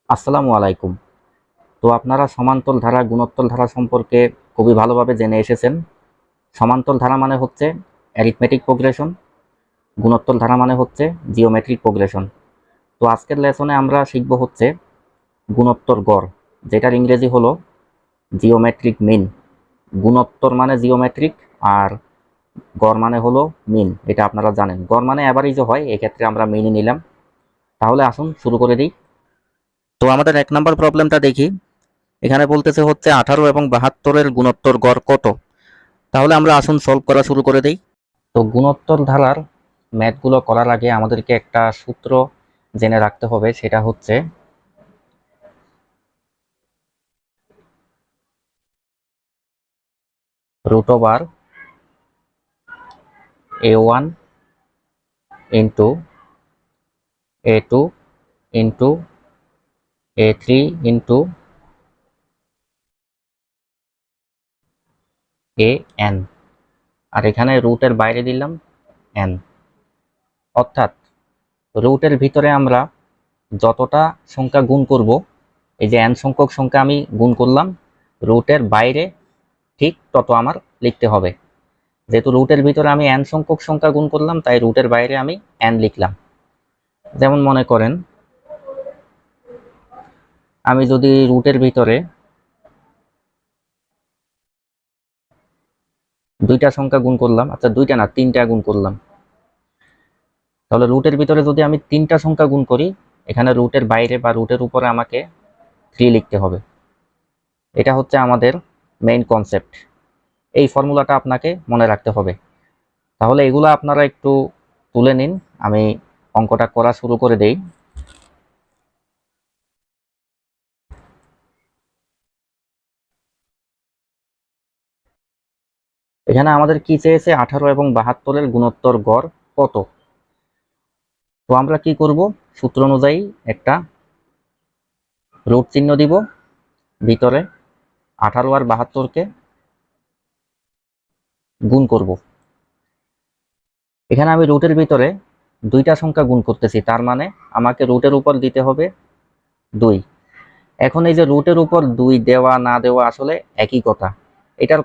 আসসালামু আলাইকুম। তো আপনারা সমান্তর ধারা গুণোত্তর ধারা সম্পর্কে খুবই ভালোভাবে জেনে এসেছেন। সমান্তর ধারা মানে হচ্ছে অ্যারিথমেটিক প্রোগ্রেশন, গুণোত্তর ধারা মানে হচ্ছে জিওমেট্রিক প্রোগ্রেশন। তো আজকের লেসনে আমরা শিখব হচ্ছে গুণোত্তর গড়, যেটার ইংরেজি হলো জিওমেট্রিক মিন। গুণোত্তর মানে জিওমেট্রিক, আর গড় মানে হলো মিন। এটা আপনারা জানেন, গড় মানে অ্যাভারেজও হয়, এক্ষেত্রে আমরা মিনই নিলাম। তাহলে আসুন শুরু করে দিই। তো আমাদের 1 নম্বর প্রবলেমটা দেখি। এখানে বলতেছে হচ্ছে 18 এবং 72-এর গুণোত্তর গড় কত। তাহলে আমরা আসুন সলভ করা শুরু করে দেই। তো গুণোত্তর ধারার ম্যাথগুলো করার আগে আমাদেরকে একটা সূত্র জেনে রাখতে হবে, সেটা হচ্ছে √/(a1) into a2 into a3 into an, আর এখানে রুটের বাইরে দিলাম n। অর্থাৎ রুটের ভিতরে আমরা যতটা সংখ্যা গুণ করব, এই যে n সংখ্যক সংখ্যা আমি গুণ করলাম, রুটের বাইরে ঠিক তত আমার লিখতে হবে। যেহেতু রুটের ভিতরে আমি n সংখ্যক সংখ্যা গুণ করলাম, তাই রুটের বাইরে আমি n লিখলাম। যেমন মনে করেন, আমি যদি রুটের ভিতরে দুইটা সংখ্যা গুণ করলাম, আচ্ছা দুইটা না, তিনটা গুণ করলাম, তাহলে রুটের ভিতরে যদি আমি তিনটা সংখ্যা গুণ করি, এখানে রুটের বাইরে বা রুটের উপরে আমাকে 3 লিখতে হবে। এটা হচ্ছে আমাদের মেইন কনসেপ্ট। এই ফর্মুলাটা আপনাকে মনে রাখতে হবে। তাহলে এগুলো আপনারা একটু তুলে নিন, আমি অঙ্কটা করা শুরু করে দেই। এখানে আমাদের কি চেয়েছে, 18 এবং 72-এর গুণোত্তর গড় কত। তো আমরা কি করব, সূত্র অনুযায়ী একটা রুট চিহ্ন দিব, ভিতরে 18 আর 72-কে গুণ করব। এখানে আমি রুটের ভিতরে দুইটা সংখ্যা গুণ করতেছি, তার মানে আমাকে রুটের উপর দিতে হবে 2। এখন এই যে রুটের উপর 2 দেওয়া না দেওয়া আসলে একই কথা। এটার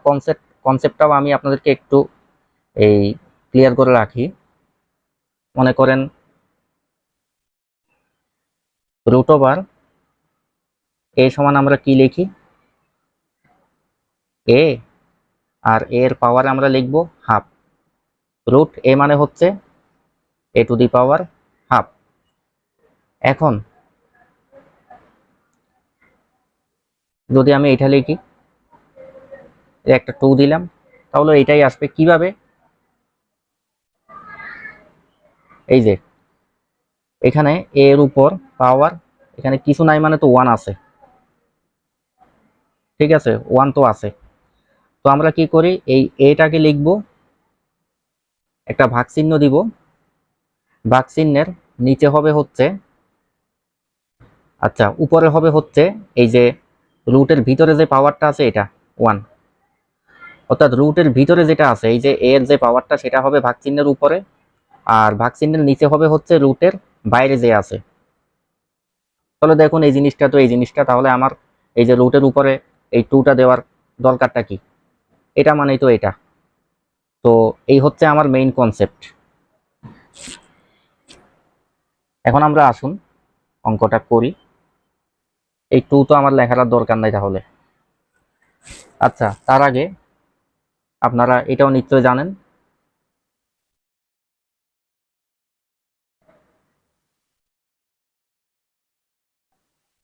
কনসেপ্টটাও আমি আপনাদেরকে একটু এই ক্লিয়ার করে রাখি। মনে করেন √/a সমান আমরা কি লিখি, a, আর এর পাওয়ার আমরা লিখব হাফ। √a মানে হচ্ছে a⁻²। এখন যদি আমি এটা লিখি, একটা 2 দিলাম, তাহলে এটাই আসবে কিভাবে, এই যে এখানে a এর উপর পাওয়ার, এখানে কিছু নাই মানে তো 1 আছে, ঠিক আছে, 1 তো আছে। তো আমরা কি করি, এই এটাকে লিখব, একটা ভাগ চিহ্ন দিব, ভাগ চিহ্নের নিচে হবে হচ্ছে, আচ্ছা উপরে হবে হচ্ছে এই যে রুটের ভিতরে যে পাওয়ারটা আছে এটা 1। অর্থাৎ রুটের ভিতরে যেটা আছে, এই যে এর যে পাওয়ারটা, সেটা হবে ভাগ চিহ্নের উপরে, আর ভাগ চিহ্নের নিচে হবে হচ্ছে রুটের বাইরে যে আছে। তাহলে দেখুন এই জিনিসটা তো এই জিনিসটা, তাহলে আমার এই যে রুটের উপরে এই 2টা দেওয়ার দরকারটা কি, এটা মানেই তো এটা। তো এই হচ্ছে আমার মেইন কনসেপ্ট। এখন আমরা আসুন অঙ্কটা করি। এই 2 তো আমার লেখার দরকার নাই তাহলে। আচ্ছা, তার আগে আপনারা এটাও নিশ্চয় জানেন,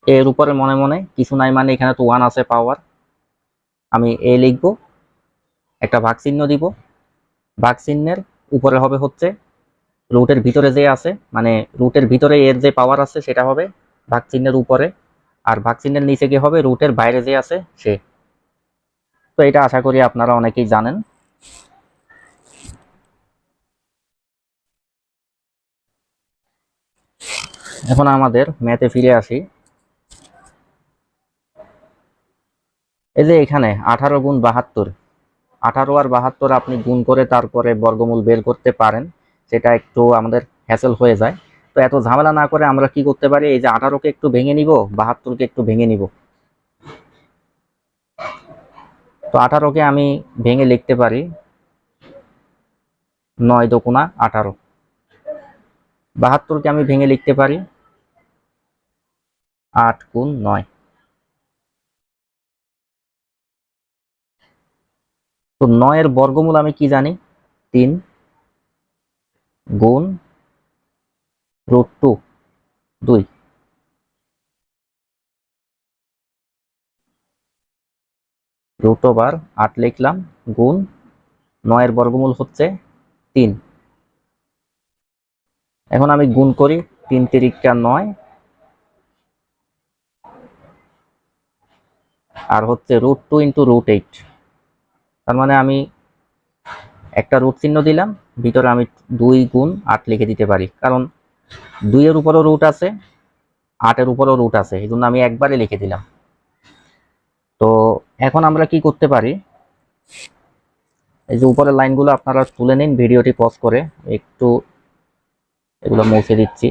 এর উপরে মনে মনে কিছু নাই মানে এখানে তো 1 আছে পাওয়ার, আমি এ লিখব, একটা ভাগ চিহ্ন দিব, ভাগ চিহ্নের উপরে হবে হচ্ছে রুটের ভিতরে যে আছে, মানে রুটের ভিতরে এর যে পাওয়ার আছে সেটা হবে ভাগ চিহ্নের উপরে, আর ভাগ চিহ্নের নিচে কি হবে, রুটের বাইরে যে আছে সে। তো এটা আশা করি আপনারা অনেকেই জানেন। এখন আমাদের ম্যাথে ফিরে আসি। এই যে এখানে 18 গুণ 72, 18 আর 72 আপনি গুণ করে তারপরে বর্গমূল বের করতে পারেন, সেটা একটু আমাদের হ্যাসেল হয়ে যায়। তো এত ঝামেলা না করে আমরা কি করতে পারি, এই যে 18কে একটু ভেঙে নিব, 72কে একটু ভেঙে নিব। তো 18কে আমি ভেঙে লিখতে পারি 9 দুগুণা 18। 72কে আমি ভেঙে লিখতে পারি 8 গুণ 9। তো 9 এর বর্গমূল আমি কি জানি, 3 গুণ √2 2। √8 লিখলাম গুণ 9 এর বর্গমূল হচ্ছে 3। এখন আমি গুণ করি, 3 তিরিকা 9 আর হচ্ছে √2 ইন্টু √8। তার মানে আমি একটা রুট চিহ্ন দিলাম, ভিতরে আমি 2 গুণ 8 লিখে দিতে পারি, কারণ 2 এর উপরও রুট আছে, 8 এর উপরও রুট আছে, এই জন্য আমি একবারে লিখে দিলাম। তো এখন আমরা কি করতে পারি, এই যে উপরের লাইনগুলো আপনারা তুলে নিন ভিডিওটি পজ করে, একটু এগুলো মুছে দিচ্ছি।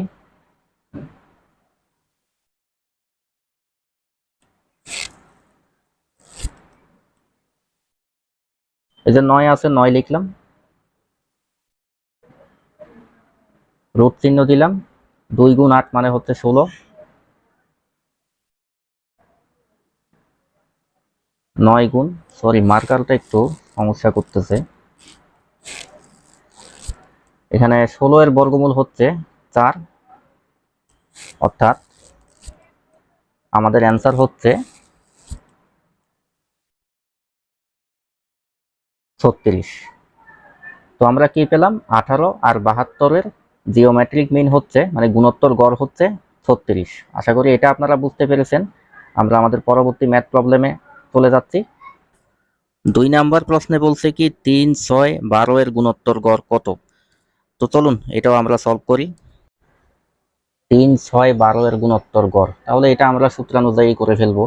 এই যে 9 আছে, 9 লিখলাম, রুট চিহ্ন দিলাম, 2 গুণ 8 মানে হচ্ছে 16। 9 গুণ, সরি মার্কারটা একটু সমস্যা করতেছে, এখানে 16 এর বর্গমূল হচ্ছে 4, অর্থাৎ আমাদের অ্যান্সার হচ্ছে 36। তো আমরা কি পেলাম, 18 আর 72-এর জিওমেট্রিক মিন হচ্ছে, মানে গুণোত্তর গড় হচ্ছে 36। আশা করি এটা আপনারা বুঝতে পেরেছেন। আমরা আমাদের পরবর্তী ম্যাথ প্রবলেমে চলে যাচ্ছি। 2 নাম্বার প্রশ্নে বলছে কি 3, 6, 12 এর গুণোত্তর গড় কত। তো চলুন এটাও আমরা সলভ করি। 3, 6, 12 এর গুণোত্তর গড়, তাহলে এটা আমরা সূত্রানুযায়ী করে ফেলবো।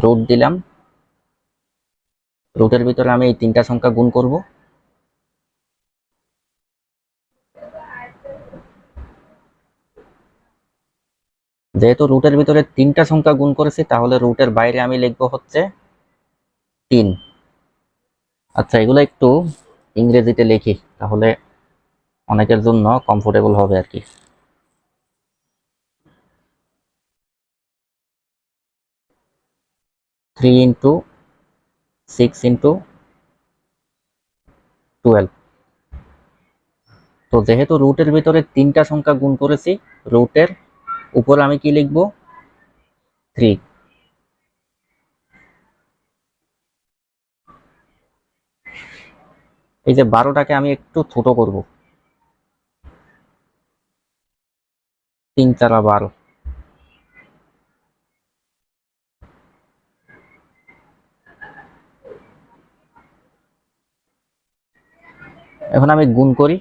রুট দিলাম, রুটের ভিতরে আমি এই 3টা সংখ্যা গুণ করব। যেহেতু রুটের ভিতরে 3টা সংখ্যা গুণ করেছি, তাহলে রুটের বাইরে আমি লিখবো হচ্ছে 3। আচ্ছা, এগুলো একটু ইংরেজিতে লিখি, তাহলে অনেকের জন্য কমফোর্টেবল হবে আর কি। 3 ইন্টু 6 ইন্টু 12। তো যেহেতু রুটের ভিতরে 3টা সংখ্যা গুণ করেছি, রুটের উপরে আমি কি লিখবো, 3। এই যে 12টাকে আমি একটু ছোট করব, 3 4 12। এখন আমি গুণ করি,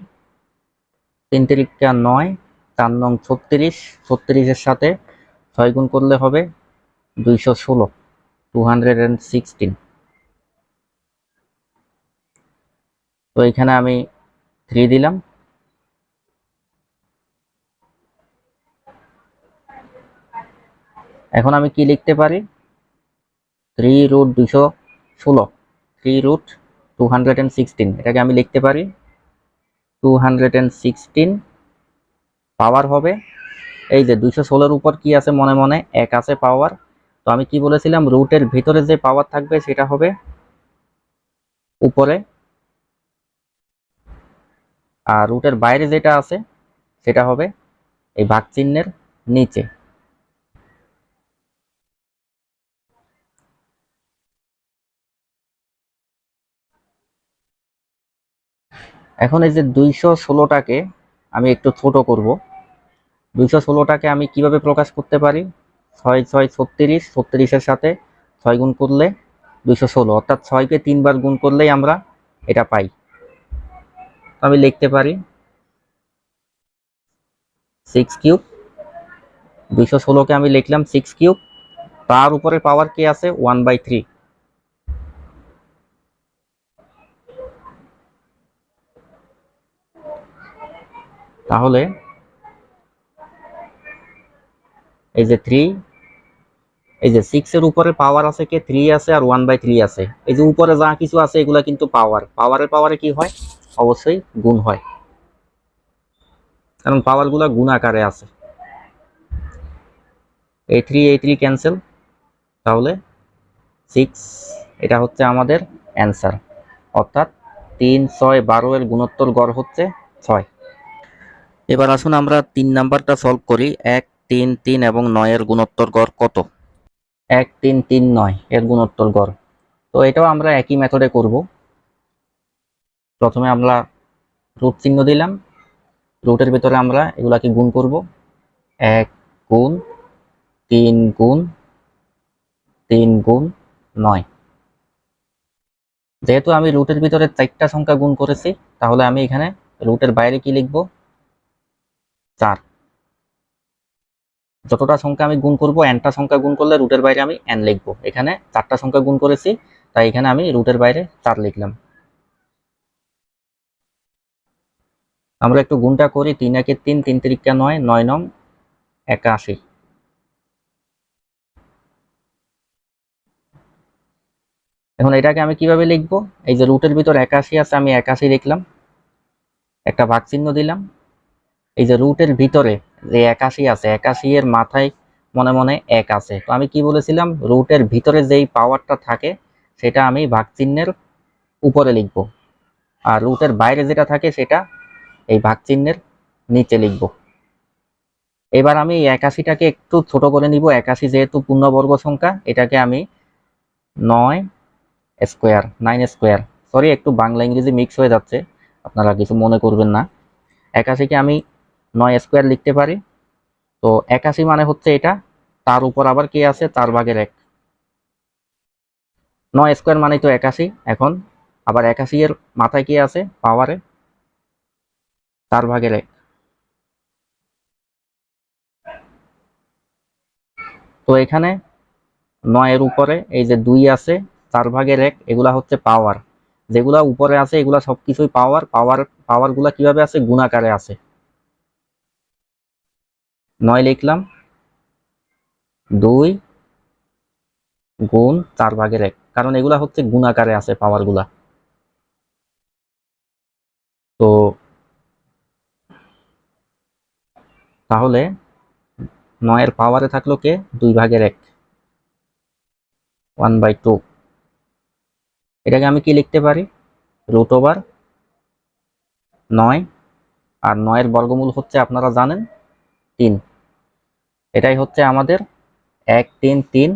3 তিরিকা 9, 4 নং 36, 36-এর সাথে 6 গুণ করলে হবে 216, 216। তো এখানে আমি 3 দিলাম। এখন আমি কি লিখতে পারি, 3√216, 3√216, এটাকে আমি লিখতে পারি 216 পাওয়ার হবে। এই যে 216-এর উপর কি আছে, মনে মনে 1 আছে পাওয়ার। তো আমি কি বলেছিলাম, রুটের ভিতরে যে পাওয়ার থাকবে সেটা হবে উপরে, আর রুটের বাইরে যেটা আছে সেটা হবে এই ভাগ চিহ্নের নিচে। এখন এই যে 216টাকে আমি একটু ছোট করব। 216টাকে আমি কিভাবে প্রকাশ করতে পারি, 6 6 36, 36-এর সাথে 6 গুণ করলে 216, অর্থাৎ 6কে 3 বার গুণ করলেই আমরা এটা পাই। আমি লিখতে পারি 6 কিউব, 216কে আমি লিখলাম 6 কিউব, তার উপরে পাওয়ার কি আছে 1/3। তাহলে এই যে 3, এই যে 6 এর উপরে পাওয়ার আছে কে 3 আছে আর 1/3 আছে। এই যে উপরে যা কিছু আছে এগুলা কিন্তু পাওয়ারের পাওয়ারে কি হয়, অবশ্যই গুণ হয়, কারণ পাওয়ার গুলা গুণ আকারে আছে। এই 3 ক্যান্সেল, তাহলে 6, এটা হচ্ছে আমাদের অ্যান্সার। অর্থাৎ 3, 6, 12 এর গুণোত্তর গড় হচ্ছে 6। এবার আসুন আমরা 3 নাম্বারটা সলভ করি। 1, 3, 3 এবং 9 এর গুণোত্তর গড় কত? 1, 3, 3, 9 এর গুণোত্তর গড়। তো এটাও আমরা একই মেথডে করব। প্রথমে আমরা রুট চিহ্ন দিলাম, রুটের ভিতরে আমরা এগুলাকে গুণ করব। 1 গুণ 3 গুণ 3 গুণ 9। যেহেতু আমি রুটের ভিতরে 4টা সংখ্যা গুণ করেছি, তাহলে আমি এখানে রুটের বাইরে কি লিখব? 4। যতটা সংখ্যা আমি গুণ করব, nটা সংখ্যা গুণ করলে রুটের বাইরে আমি n লিখব। এখানে 4টা সংখ্যা গুণ করেছি, তাই এখানে আমি রুটের বাইরে 4 লিখলাম। আমরা একটু গুণটা করি। 3 একে 3, 3 তিরিকা 9, 9 নং 81। এখন এটাকে আমি কিভাবে লিখব? এই যে রুটের ভিতর 81 আছে, আমি 81 লিখলাম, একটা ভাগ চিহ্ন দিলাম। এই যে রুটের ভিতরে যে 81 আছে, 81 এর মাথায় মনে মনে 1 আছে। তো আমি কি বলেছিলাম? রুটের ভিতরে যেই পাওয়ারটা থাকে সেটা আমি ভাগ চিহ্নের উপরে লিখব, আর রুটের বাইরে যেটা থাকে সেটা এই ভাগ চিহ্নের নিচে লিখব। এবার আমি এই 81টাকে একটু ছোট করে নিব। 81 যেহেতু পূর্ণবর্গ সংখ্যা, এটাকে আমি 9 স্কোয়ার, 9 স্কোয়ার, সরি একটু বাংলা ইংরেজি মিক্স হয়ে যাচ্ছে, আপনারা কিছু মনে করবেন না। 81কে আমি 9 স্কোয়ার লিখতে পারি। তো 81 মানে হচ্ছে এটা, তার উপর আবার কি আছে? 4/1। 9 স্কোয়ার মানে তো 81। এখন আবার 81 এর মাথায় কি আছে? পাওয়ারে 4/1। তো এখানে 9 এর উপরে এই যে 2 আছে, 4/1, এগুলা হচ্ছে পাওয়ার। যেগুলা উপরে আছে এগুলা সবকিছুই পাওয়ার গুলা কিভাবে আছে? গুণাকারে আছে। 9 লিখলাম, 2 গুণ 4/1, কারণ এগুলা হচ্ছে গুণাকারে আছে পাওয়ার গুলা। তো তাহলে 9 এর পাওয়ারে থাকলো কে? 2/1, 1/2। এটাকে আমি কি লিখতে পারি? √9। আর 9 এর বর্গমূল হচ্ছে আপনারা জানেন 3। এটাই হচ্ছে আমাদের 1, 3, 3,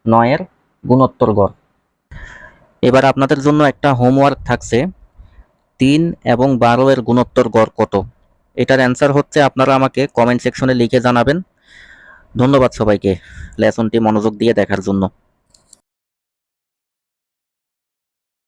9 এর গুণোত্তর গড়। এবার আপনাদের জন্য একটা হোমওয়ার্ক থাকছে। 3 এবং 12 এর গুণোত্তর গড় কত? এটার অ্যান্সার হচ্ছে আপনারা আমাকে কমেন্ট সেকশনে লিখে জানাবেন। ধন্যবাদ সবাইকে লেসনটি মনোযোগ দিয়ে দেখার জন্য।